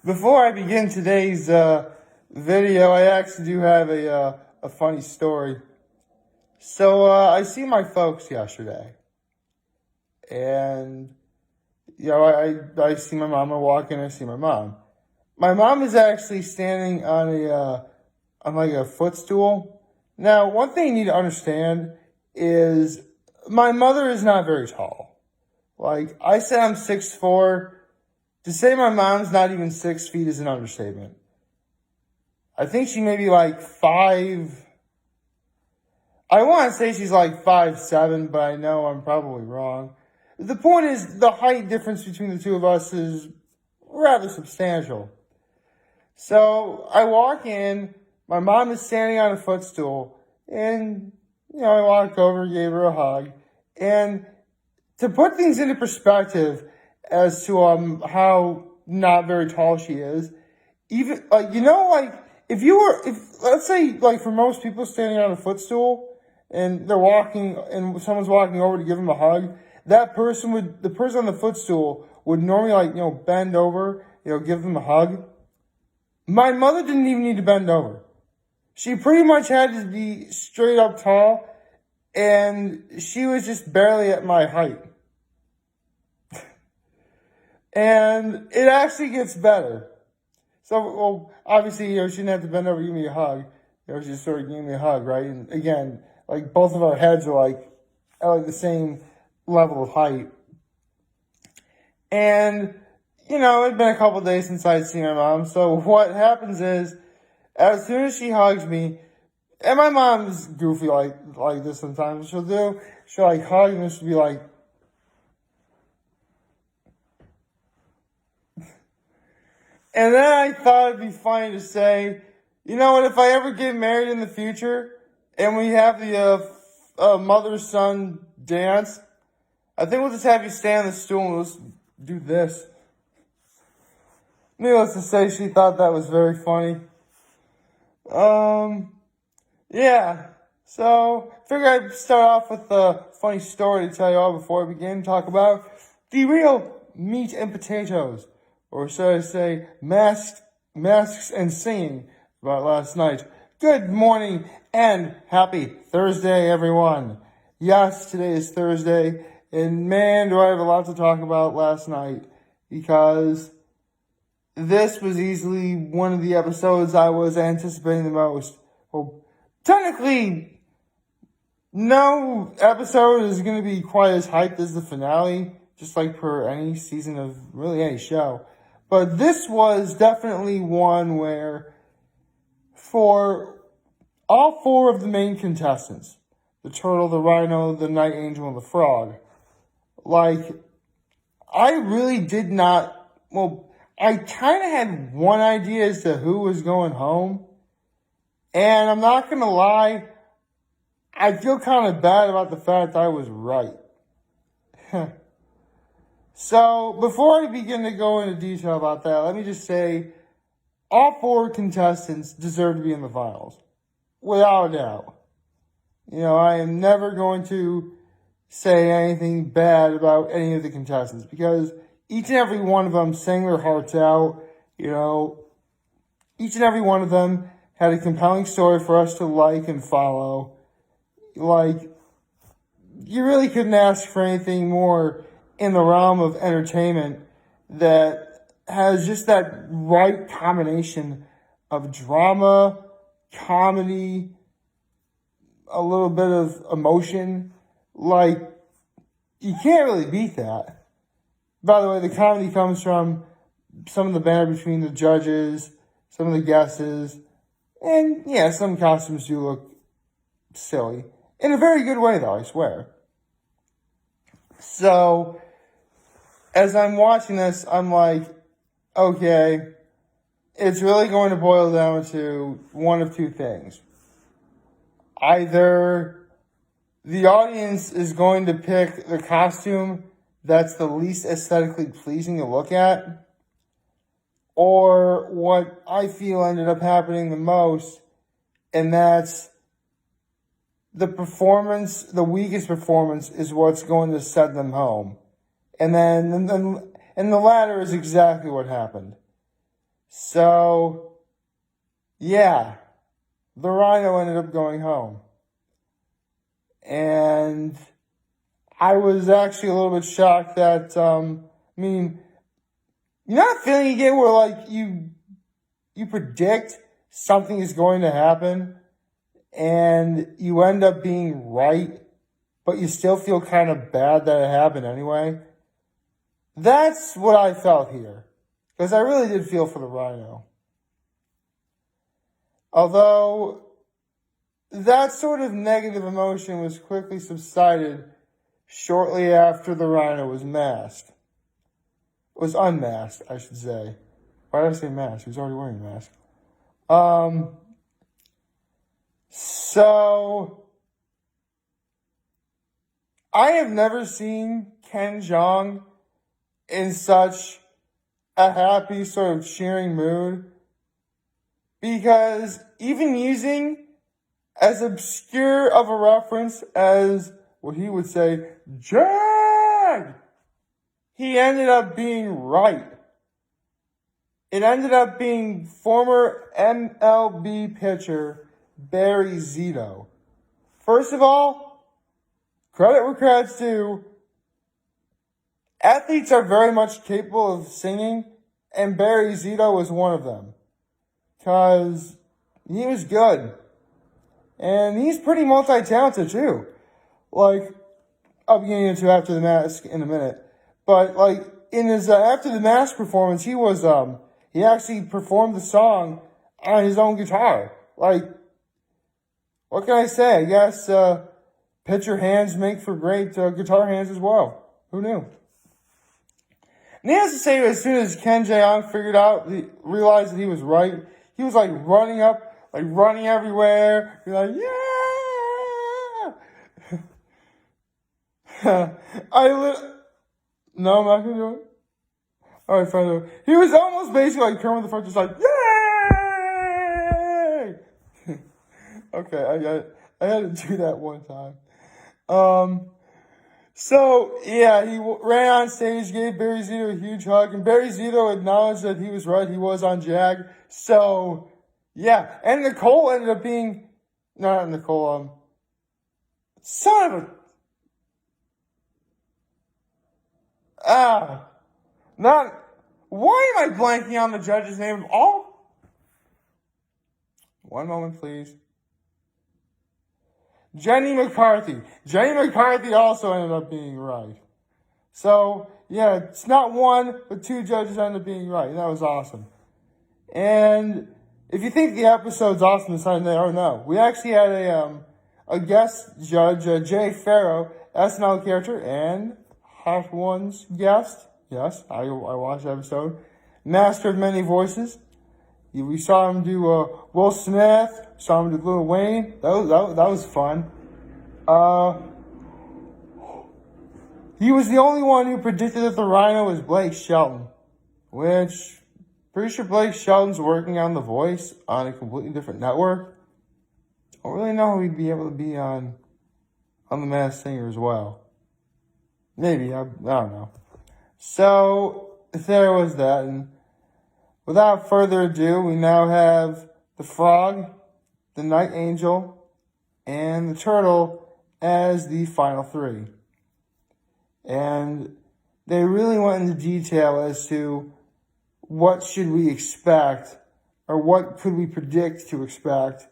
Before I begin today's video, I actually do have a funny story. So I see my folks yesterday, and I see my mom. I walk in, I see my mom. My mom is actually standing on a footstool. Now, one thing you need to understand is my mother is not very tall. Like I said, I'm 6'4". To say my mom's not even 6 feet is an understatement. I think she may be like 5. I want to say she's like 5'7", but I know I'm probably wrong. The point is, the height difference between the two of us is rather substantial. So I walk in, my mom is standing on a footstool, and I walked over, gave her a hug, and to put things into perspective as to how not very tall she is, even if let's say like for most people standing on a footstool and they're walking and someone's walking over to give them a hug, the person on the footstool would normally bend over, give them a hug. My mother didn't even need to bend over. She pretty much had to be straight up tall, and she was just barely at my height. And it actually gets better. So, well, obviously, she didn't have to bend over to give me a hug. She just sort of gave me a hug, right? And again, like both of our heads were at the same level of height. And, it'd been a couple of days since I'd seen my mom. So what happens is, as soon as she hugs me, and my mom's goofy like this sometimes, she'll hug and she'll be like, and then I thought it'd be funny to say, if I ever get married in the future and we have the mother-son dance, I think we'll just have you stand on the stool and we'll just do this. Needless to say, she thought that was very funny. Yeah. So, figured I'd start off with a funny story to tell you all before I begin to talk about the real meat and potatoes. Or should I say, masks and singing about last night. Good morning and happy Thursday, everyone. Yes, today is Thursday, and man, do I have a lot to talk about last night, because this was easily one of the episodes I was anticipating the most. Well, technically, no episode is going to be quite as hyped as the finale, just like per any season of really any show. But this was definitely one where, for all 4 of the main contestants, the turtle, the rhino, the night angel, and the frog, I really did not, I kind of had one idea as to who was going home. And I'm not going to lie, I feel kind of bad about the fact I was right. So, before I begin to go into detail about that, let me just say, all 4 contestants deserve to be in the finals. Without a doubt. I am never going to say anything bad about any of the contestants, because each and every one of them sang their hearts out. Each and every one of them had a compelling story for us to like and follow. You really couldn't ask for anything more in the realm of entertainment that has just that right combination of drama, comedy, a little bit of emotion. You can't really beat that. By the way, the comedy comes from some of the banter between the judges, some of the guesses, and yeah, some costumes do look silly. In a very good way, though, I swear. So, as I'm watching this, I'm like, okay, it's really going to boil down to one of 2 things. Either the audience is going to pick the costume that's the least aesthetically pleasing to look at, or what I feel ended up happening the most, and that's the weakest performance is what's going to set them home. And the latter is exactly what happened. So, yeah, the rhino ended up going home. And I was actually a little bit shocked that, you know that feeling you get where, like, you predict something is going to happen and you end up being right, but you still feel kind of bad that it happened anyway? That's what I felt here, because I really did feel for the rhino. Although that sort of negative emotion was quickly subsided shortly after the rhino was masked. Was unmasked, I should say. Why did I say mask? He was already wearing a mask. So I have never seen Ken Jeong in such a happy, sort of cheering mood, because even using as obscure of a reference as what he would say, Jag, he ended up being right. It ended up being former MLB pitcher Barry Zito. First of all, credit where credit's due. Athletes are very much capable of singing, and Barry Zito was one of them. Because he was good. And he's pretty multi-talented too. Like, I'll be getting into After the Mask in a minute. But, like, in his After the Mask performance, he actually performed the song on his own guitar. Like, what can I say? I guess pitcher hands make for great guitar hands as well. Who knew? Needless to say, as soon as Ken Jeong realized that he was right, he was like running up, like running everywhere. He's like, yeah! No, I'm not gonna do it. Alright, fine. He was almost basically like Kermit the Frog, just like, yay! Okay, I got it. I had to do that one time. So, yeah, he ran on stage, gave Barry Zito a huge hug, and Barry Zito acknowledged that he was right. He was on Jag. So, yeah. And Nicole ended up being, not Nicole, son of a, why am I blanking on the judge's name of all? One moment, please. Jenny McCarthy. Jenny McCarthy also ended up being right. So, yeah, it's not one, but two judges ended up being right. And that was awesome. And if you think the episode's awesome this time, or no, we actually had a guest judge, Jay Farrow, SNL character, and Hot Ones guest. Yes, I watched the episode. Master of Many Voices. We saw him do Will Smith. Saw him do Lil Wayne. That was fun. He was the only one who predicted that the rhino was Blake Shelton. Which, pretty sure Blake Shelton's working on The Voice on a completely different network. Don't really know how he'd be able to be on The Masked Singer as well. Maybe, I don't know. So, there was that. And without further ado, we now have the frog, the night angel, and the turtle as the final three. And they really went into detail as to what should we expect, or what could we predict to expect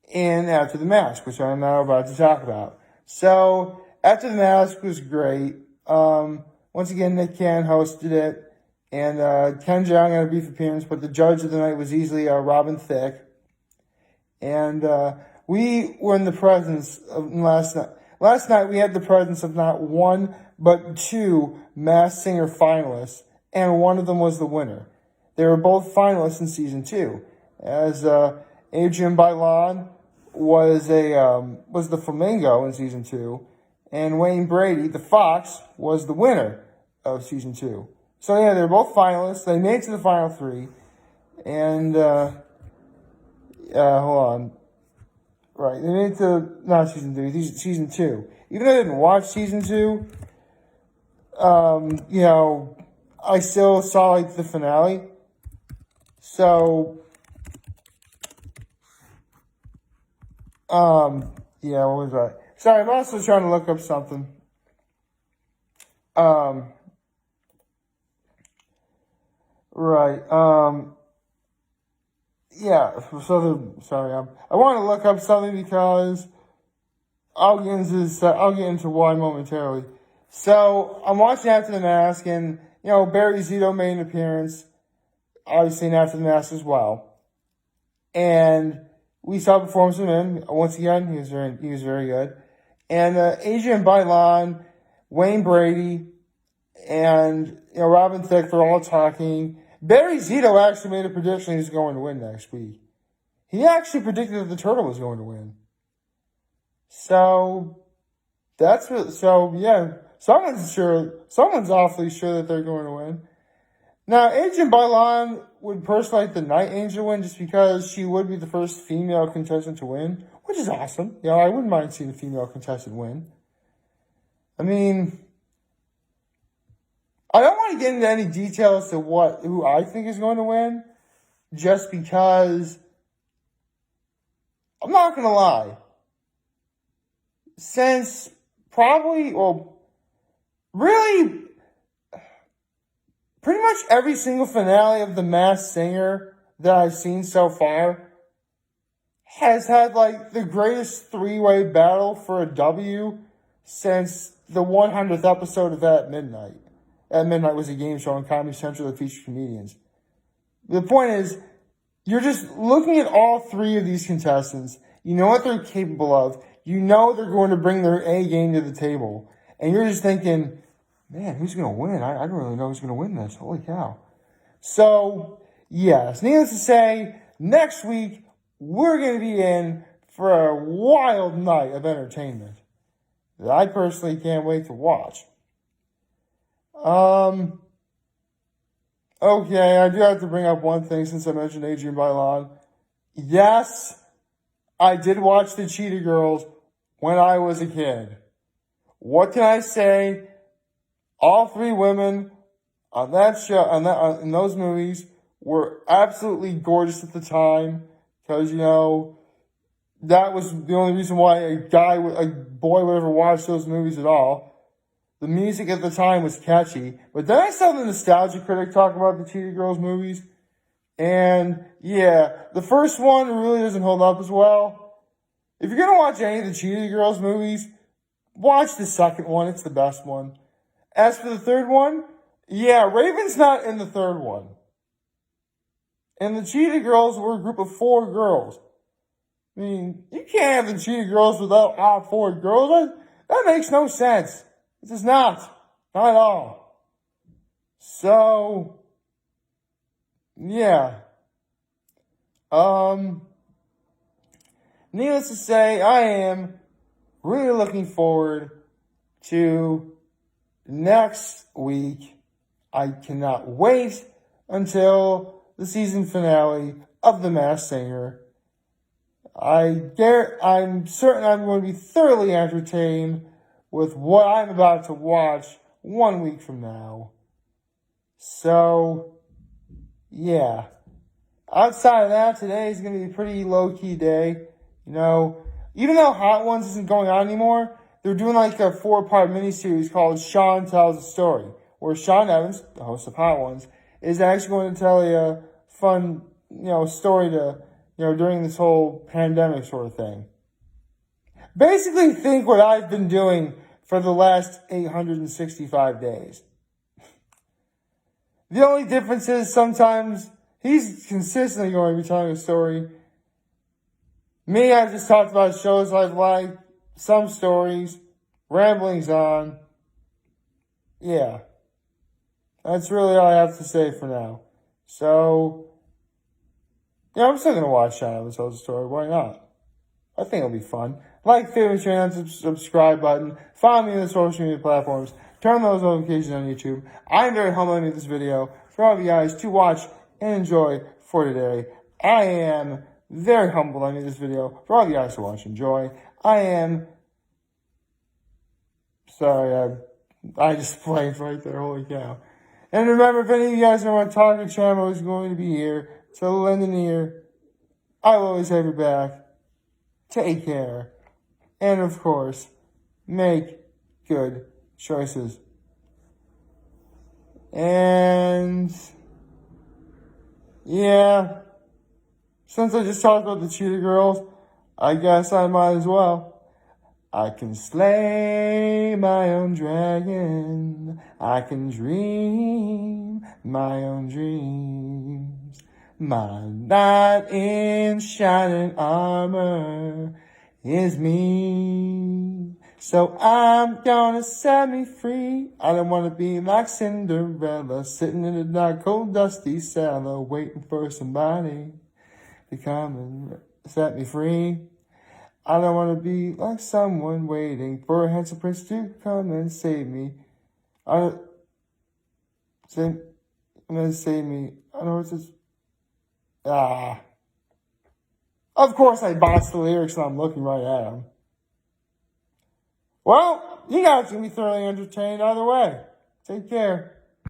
in After the Mask, which I'm now about to talk about. So, After the Mask was great. Once again, Nick Cannon hosted it, and Ken Jeong had a brief appearance, but the judge of the night was easily Robin Thicke. And we were in the presence of last night. Last night we had the presence of not one, but two Masked Singer finalists, and one of them was the winner. They were both finalists in season 2, as Adrian Bailon was the flamingo in season 2, and Wayne Brady, the fox, was the winner of season 2. So yeah, they were both finalists. They made it to the final 3, and hold on. Right, they made it to, not season 3, season 2. Even though I didn't watch season 2, I still saw, like, the finale. So, yeah, what was that? Sorry, I'm also trying to look up something. Right. Yeah. I want to look up something because I'll get into why momentarily. So I'm watching After the Mask, and Barry Zito made an appearance, obviously in After the Mask as well, and we saw a performance from him once again. He was very good, and Adrian Bailon, Wayne Brady, and Robin Thicke, they're all talking. Barry Zito actually made a prediction he's going to win next week. He actually predicted that the Turtle was going to win. So yeah, someone's awfully sure that they're going to win. Now, Adrian Bailon would personally like the Night Angel win just because she would be the first female contestant to win, which is awesome. I wouldn't mind seeing a female contestant win. I mean, I don't want to get into any details to who I think is going to win, just because I'm not going to lie. Since really, pretty much every single finale of The Masked Singer that I've seen so far has had like the greatest three-way battle for a W since the 100th episode of At Midnight. At Midnight was a game show on Comedy Central that featured comedians. The point is, you're just looking at all three of these contestants. You know what they're capable of. You know they're going to bring their A game to the table. And you're just thinking, man, who's going to win? I don't really know who's going to win this. Holy cow. So, yes, needless to say, next week, we're going to be in for a wild night of entertainment that I personally can't wait to watch. Okay, I do have to bring up one thing since I mentioned Adrian Bailon. Yes, I did watch the Cheetah Girls when I was a kid. What can I say? All three women on that show, in those movies, were absolutely gorgeous at the time. Because, that was the only reason why a boy would ever watch those movies at all. The music at the time was catchy. But then I saw the Nostalgia Critic talk about the Cheetah Girls movies. And, yeah, the first one really doesn't hold up as well. If you're going to watch any of the Cheetah Girls movies, watch the second one. It's the best one. As for the third one, yeah, Raven's not in the third one. And the Cheetah Girls were a group of 4 girls. I mean, you can't have the Cheetah Girls without all 4 girls. That makes no sense. It does not. Not at all. So, yeah. Needless to say, I am really looking forward to next week. I cannot wait until the season finale of The Masked Singer. I'm certain I'm going to be thoroughly entertained with what I'm about to watch 1 week from now. So, yeah. Outside of that, today is going to be a pretty low-key day. Even though Hot Ones isn't going on anymore, they're doing like a 4-part miniseries called Sean Tells a Story, where Sean Evans, the host of Hot Ones, is actually going to tell a fun, story to, during this whole pandemic sort of thing. Basically, think what I've been doing for the last 865 days. The only difference is sometimes he's consistently going to be telling a story. Me, I've just talked about shows I've liked, some stories, ramblings on. Yeah. That's really all I have to say for now. So, yeah, I'm still going to watch Sean Evans Tells a Story. Why not? I think it'll be fun. Like, favorite channel, subscribe button. Follow me on the social media platforms. Turn those notifications on YouTube. I'm very humbled to make this video for all of you guys to watch and enjoy for today. I am very humbled I made this video for all of you guys to watch and enjoy. Sorry, I just blanked right there. Holy cow. And remember, if any of you guys are on Talking Channel, is going to be here to lend an ear. I will always have your back. Take care. And of course, make good choices. And yeah, since I just talked about the cheetah girls, I guess I might as well. I can slay my own dragon. I can dream my own dreams. My knight in shining armor is me. So I'm gonna set me free. I don't wanna be like Cinderella, sitting in a dark, cold, dusty cellar, waiting for somebody to come and set me free. I don't want to be like someone waiting for a handsome prince to come and save me. I'm gonna save me. I don't know what's this. Of course I botched the lyrics and I'm looking right at them. Well, you guys are going to be thoroughly entertained either way. Take care.